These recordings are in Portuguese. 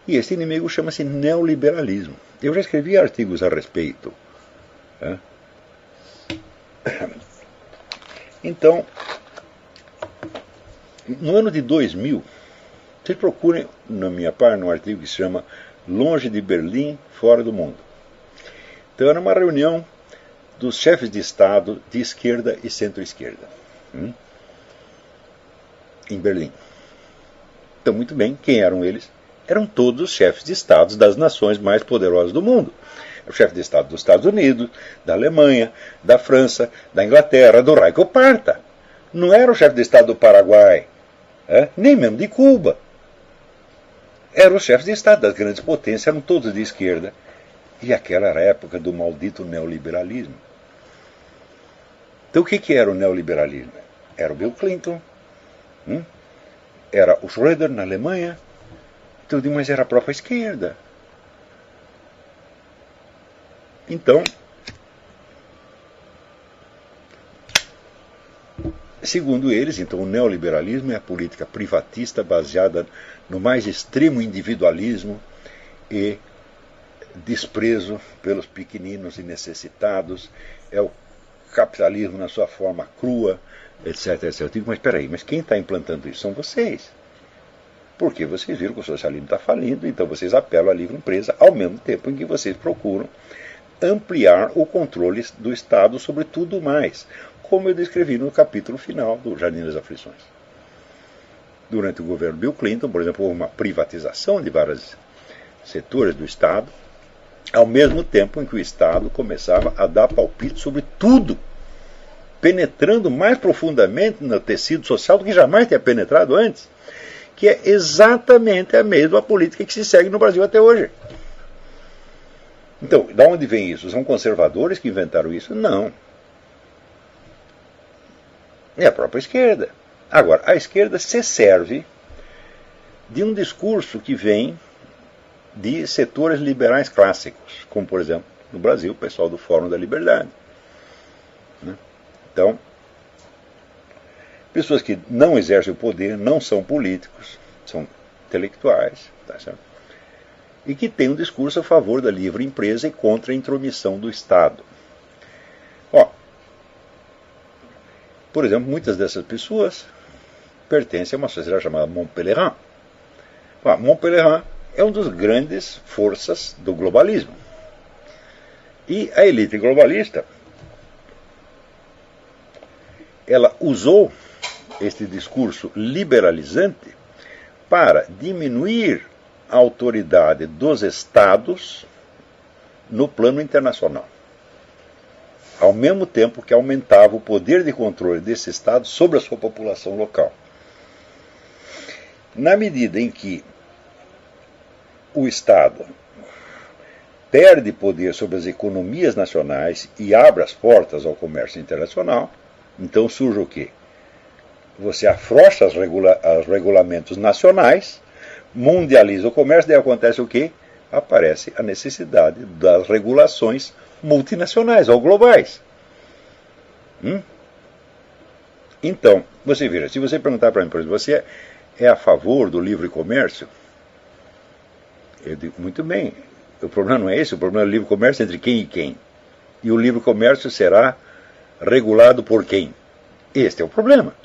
E esse inimigo chama-se neoliberalismo. Eu já escrevi artigos a respeito. Né? Então, no ano de 2000, vocês procurem na minha página um artigo que se chama Longe de Berlim, Fora do Mundo. Então era uma reunião dos chefes de Estado de esquerda e centro-esquerda, em Berlim. Então, muito bem, quem eram eles? Eram todos os chefes de Estados das nações mais poderosas do mundo. O chefe de Estado dos Estados Unidos, da Alemanha, da França, da Inglaterra, do Reich Parta. Não era o chefe de Estado do Paraguai, nem mesmo de Cuba. Eram os chefes de Estado das grandes potências, eram todos de esquerda. E aquela era a época do maldito neoliberalismo. Então o que era o neoliberalismo? Era o Bill Clinton, era o Schröder na Alemanha, tudo, mas era a própria esquerda. Então, segundo eles, então, o neoliberalismo é a política privatista baseada no mais extremo individualismo e desprezo pelos pequeninos e necessitados, é o capitalismo na sua forma crua, etc, etc. Eu digo, mas espera aí, mas quem está implantando isso são vocês. Porque vocês viram que o socialismo está falindo, então vocês apelam à livre empresa, ao mesmo tempo em que vocês procuram ampliar o controle do Estado sobre tudo mais, como eu descrevi no capítulo final do Jardim das Aflições. Durante o governo Bill Clinton, por exemplo, houve uma privatização de vários setores do Estado, ao mesmo tempo em que o Estado começava a dar palpite sobre tudo, penetrando mais profundamente no tecido social do que jamais tinha penetrado antes, que é exatamente a mesma política que se segue no Brasil até hoje. Então, de onde vem isso? São conservadores que inventaram isso? Não. É a própria esquerda. Agora, a esquerda se serve de um discurso que vem de setores liberais clássicos, como, por exemplo, no Brasil, o pessoal do Fórum da Liberdade. Então, pessoas que não exercem o poder, não são políticos, são intelectuais, tá certo? E que têm um discurso a favor da livre empresa e contra a intromissão do Estado. Por exemplo, muitas dessas pessoas pertencem a uma sociedade chamada Mont Pelerin. Mont Pelerin é uma das grandes forças do globalismo. E a elite globalista, ela usou este discurso liberalizante para diminuir a autoridade dos Estados no plano internacional, ao mesmo tempo que aumentava o poder de controle desse Estado sobre a sua população local. Na medida em que o Estado perde poder sobre as economias nacionais e abre as portas ao comércio internacional, então surge o quê? Você afrouxa os regulamentos nacionais, mundializa o comércio, daí acontece o quê? Aparece a necessidade das regulações multinacionais ou globais. Então, você veja, se você perguntar para mim, por exemplo, você é a favor do livre comércio? Eu digo, muito bem, o problema não é esse, o problema é o livre comércio entre quem e quem. E o livre comércio será regulado por quem? Este é o problema.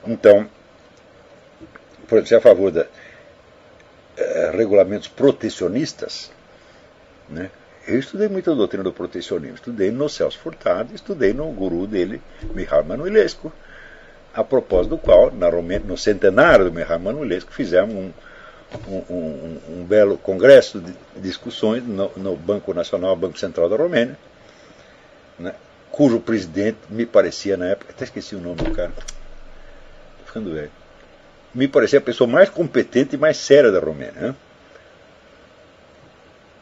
Então, por exemplo, você é a favor de regulamentos protecionistas, né? Eu estudei muito a doutrina do protecionismo, estudei no Celso Furtado, estudei no guru dele, Mihail Manuilescu, a propósito do qual, no centenário do Mihail Manuilescu, fizemos um belo congresso de discussões no Banco Nacional, Banco Central da Romênia, né, cujo presidente me parecia na época, até esqueci o nome do cara, estou ficando velho, me parecia a pessoa mais competente e mais séria da Romênia. Né?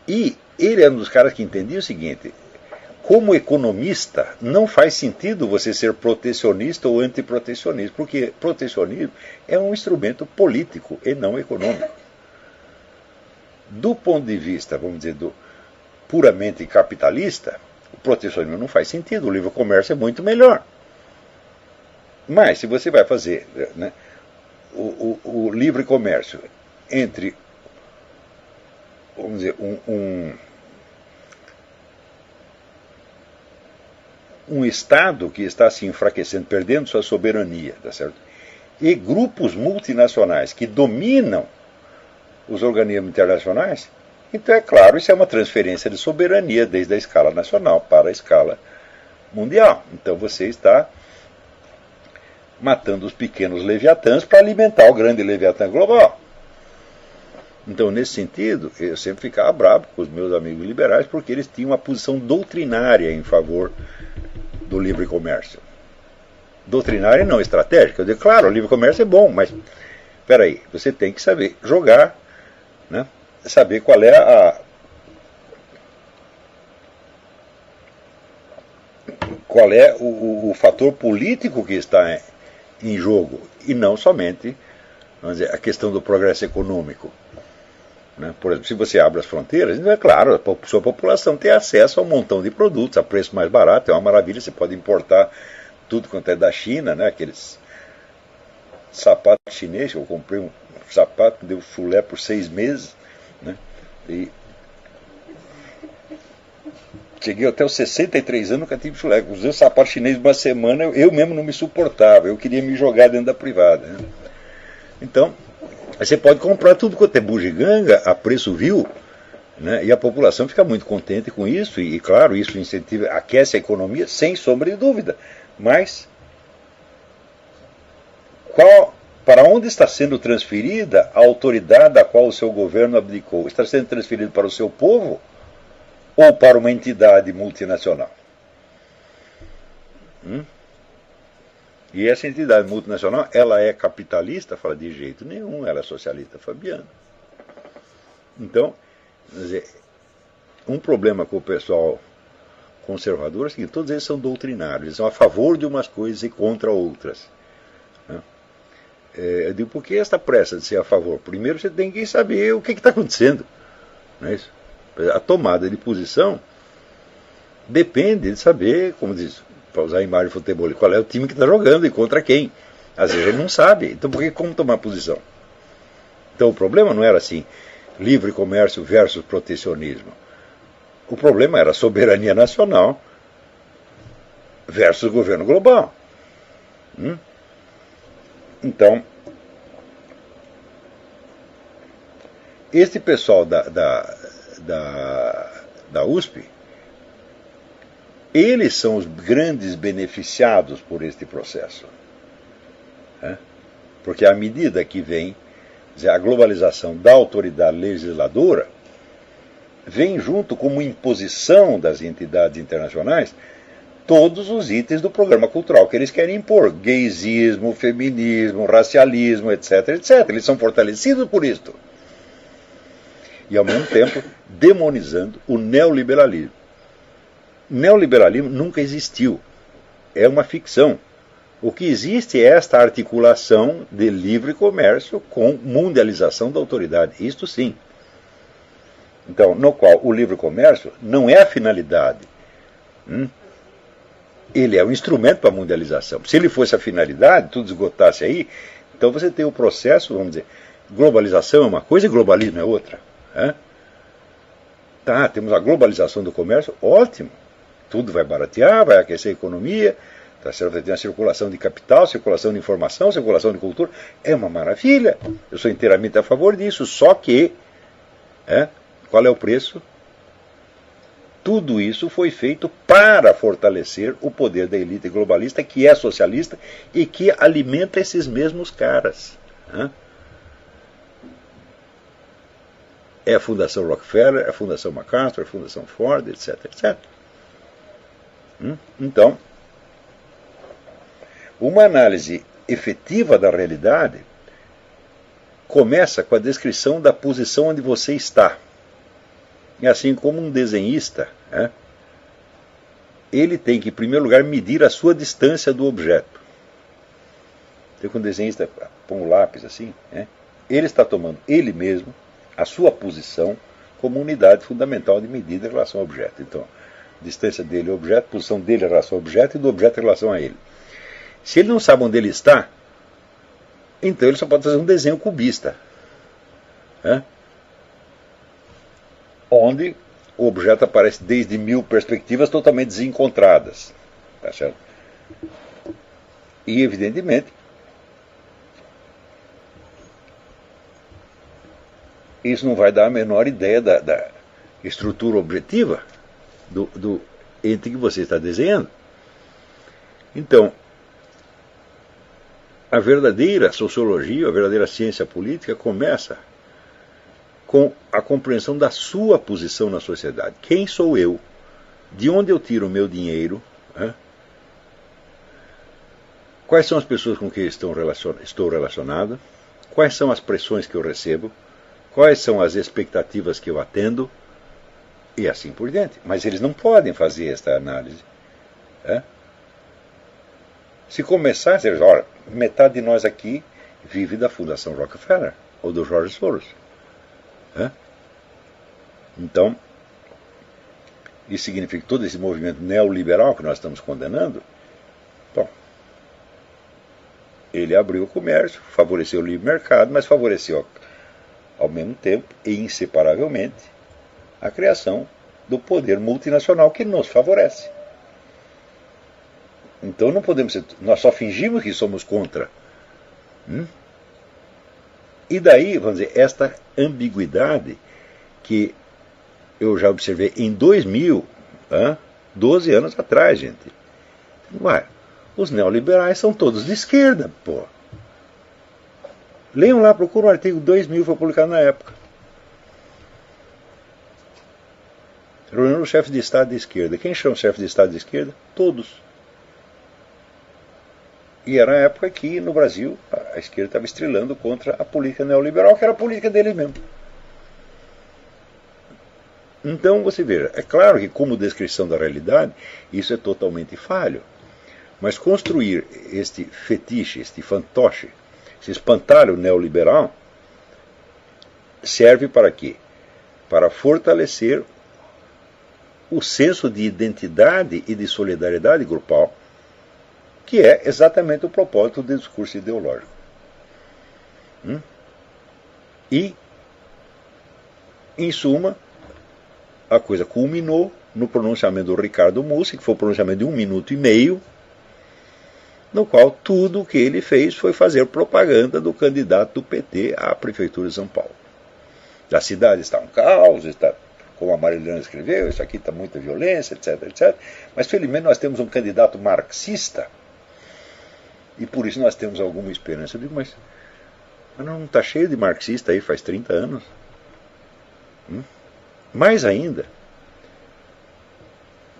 E ele era um dos caras que entendia o seguinte: como economista, não faz sentido você ser protecionista ou antiprotecionista, porque protecionismo é um instrumento político e não econômico. Do ponto de vista, vamos dizer, puramente capitalista, o protecionismo não faz sentido, o livre comércio é muito melhor. Mas, se você vai fazer, né, o livre comércio entre, vamos dizer, um Estado que está se enfraquecendo, perdendo sua soberania, tá certo? E grupos multinacionais que dominam os organismos internacionais, então é claro, isso é uma transferência de soberania desde a escala nacional para a escala mundial. Então você está matando os pequenos leviatãs para alimentar o grande leviatã global. Então, nesse sentido, eu sempre ficava bravo com os meus amigos liberais porque eles tinham uma posição doutrinária em favor do livre comércio. Doutrinária e não estratégica. Eu digo, claro, o livre comércio é bom, mas espera aí, você tem que saber jogar, né? Saber qual é o fator político que está em jogo, e não somente, vamos dizer, a questão do progresso econômico. Né? Por exemplo, se você abre as fronteiras, então é claro, a sua população tem acesso a um montão de produtos a preço mais barato, é uma maravilha, você pode importar tudo quanto é da China, né? Aqueles sapatos chineses, eu comprei um sapato, deu chulé por 6 meses, né? E cheguei até os 63 anos, nunca tive chulé. Usei o sapato chinês uma semana, eu mesmo não me suportava, eu queria me jogar dentro da privada. Né? Então, você pode comprar tudo quanto é bugiganga a preço vil, né? E a população fica muito contente com isso, e claro, isso incentiva, aquece a economia, sem sombra de dúvida. Mas, para onde está sendo transferida a autoridade a qual o seu governo abdicou? Está sendo transferido para o seu povo ou para uma entidade multinacional? E essa entidade multinacional, ela é capitalista? Fala, de jeito nenhum, ela é socialista fabiana. Então, quer dizer, um problema com o pessoal conservador é o seguinte, todos eles são doutrinários, eles são a favor de umas coisas e contra outras. Né? Eu digo, por que esta pressa de ser a favor? Primeiro você tem que saber o que está acontecendo. Não é isso? A tomada de posição depende de saber, como diz, para usar a imagem de futebol, qual é o time que está jogando e contra quem. Às vezes ele não sabe, então por que como tomar posição? Então o problema não era assim, livre comércio versus protecionismo. O problema era soberania nacional versus governo global. Então, este pessoal da USP, eles são os grandes beneficiados por este processo. Né? Porque à medida que vem a globalização da autoridade legisladora, vem junto como imposição das entidades internacionais todos os itens do programa cultural que eles querem impor. Gaysismo, feminismo, racialismo, etc, etc. Eles são fortalecidos por isto. E, ao mesmo tempo, demonizando o neoliberalismo. Neoliberalismo nunca existiu. É uma ficção. O que existe é esta articulação de livre comércio com mundialização da autoridade. Isto sim. Então, no qual o livre comércio não é a finalidade. Ele é um instrumento para a mundialização. Se ele fosse a finalidade, tudo esgotasse aí, então você tem o processo, vamos dizer, globalização é uma coisa e globalismo é outra. Tá, temos a globalização do comércio, ótimo. Tudo vai baratear, vai aquecer a economia, tá certo? Vai ter uma circulação de capital, circulação de informação, circulação de cultura. É uma maravilha. Eu sou inteiramente a favor disso, só que qual é o preço? Tudo isso foi feito para fortalecer o poder da elite globalista, que é socialista e que alimenta esses mesmos caras. É a Fundação Rockefeller, é a Fundação MacArthur, é a Fundação Ford, etc, etc. Então, uma análise efetiva da realidade começa com a descrição da posição onde você está. E assim como um desenhista, ele tem que, em primeiro lugar, medir a sua distância do objeto. Então, quando o desenhista põe um lápis assim, ele está tomando ele mesmo a sua posição como unidade fundamental de medida em relação ao objeto. Então, distância dele ao objeto, posição dele em relação ao objeto e do objeto em relação a ele. Se ele não sabe onde ele está, Então ele só pode fazer um desenho cubista, né? Onde o objeto aparece desde 1000 perspectivas totalmente desencontradas. Tá certo? E, evidentemente, isso não vai dar a menor ideia da estrutura objetiva do ente que você está desenhando. Então, a verdadeira sociologia, a verdadeira ciência política começa com a compreensão da sua posição na sociedade. Quem sou eu? De onde eu tiro o meu dinheiro? Né? Quais são as pessoas com quem estou relacionado? Quais são as pressões que eu recebo? Quais são as expectativas que eu atendo? E assim por diante. Mas eles não podem fazer esta análise. Né? Se começasse, olha, metade de nós aqui vive da Fundação Rockefeller ou do George Soros. Então, isso significa que todo esse movimento neoliberal que nós estamos condenando, bom, ele abriu o comércio, favoreceu o livre mercado, mas favoreceu ao mesmo tempo e inseparavelmente a criação do poder multinacional que nos favorece. Então não podemos ser, nós só fingimos que somos contra. E daí, vamos dizer, esta ambiguidade que eu já observei em 2000, 12 anos atrás, gente. Ué, os neoliberais são todos de esquerda, pô. Leiam lá, procuram o artigo 2000, foi publicado na época. Reunião dos chefes de Estado de esquerda. Quem chama chefe de Estado de esquerda? Todos. E era a época que, no Brasil, a esquerda estava estrelando contra a política neoliberal, que era a política deles mesmo. Então, você veja, é claro que como descrição da realidade, isso é totalmente falho. Mas construir este fetiche, este fantoche, esse espantalho neoliberal, serve para quê? Para fortalecer o senso de identidade e de solidariedade grupal, que é exatamente o propósito do discurso ideológico. E, em suma, a coisa culminou no pronunciamento do Ricardo Mussi, que foi um pronunciamento de 1 minuto e meio, no qual tudo o que ele fez foi fazer propaganda do candidato do PT à Prefeitura de São Paulo. A cidade está um caos, está, como a Marilena escreveu, isso aqui está muita violência, etc, etc. Mas, felizmente, nós temos um candidato marxista, e por isso nós temos alguma esperança. Eu digo, mas não está cheio de marxista aí faz 30 anos? Mais ainda,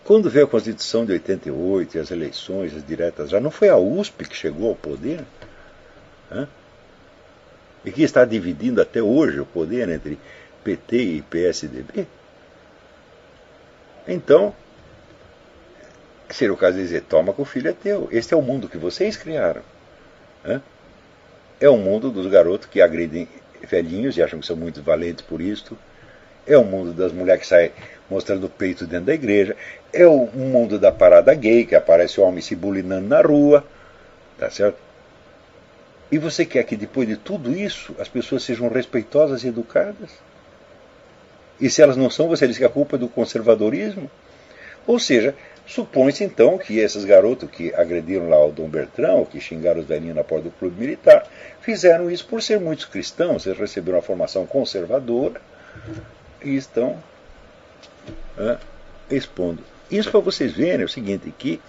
quando veio a Constituição de 88 e as eleições, as diretas, já não foi a USP que chegou ao poder? E que está dividindo até hoje o poder entre PT e PSDB? Então, seria o caso de dizer, toma que o filho é teu. Este é o mundo que vocês criaram. É o mundo dos garotos que agredem velhinhos e acham que são muito valentes por isto. É o mundo das mulheres que saem mostrando o peito dentro da igreja. É o mundo da parada gay, que aparece o homem se bulinando na rua. Tá certo? E você quer que depois de tudo isso as pessoas sejam respeitosas e educadas? E se elas não são, você diz que a culpa é do conservadorismo? Ou seja, supõe-se então que esses garotos que agrediram lá o Dom Bertrão, que xingaram os velhinhos na porta do clube militar, fizeram isso por ser muitos cristãos, eles receberam uma formação conservadora e estão expondo. Isso para vocês verem é o seguinte, que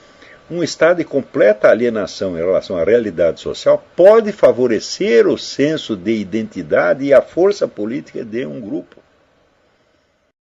um estado de completa alienação em relação à realidade social pode favorecer o senso de identidade e a força política de um grupo.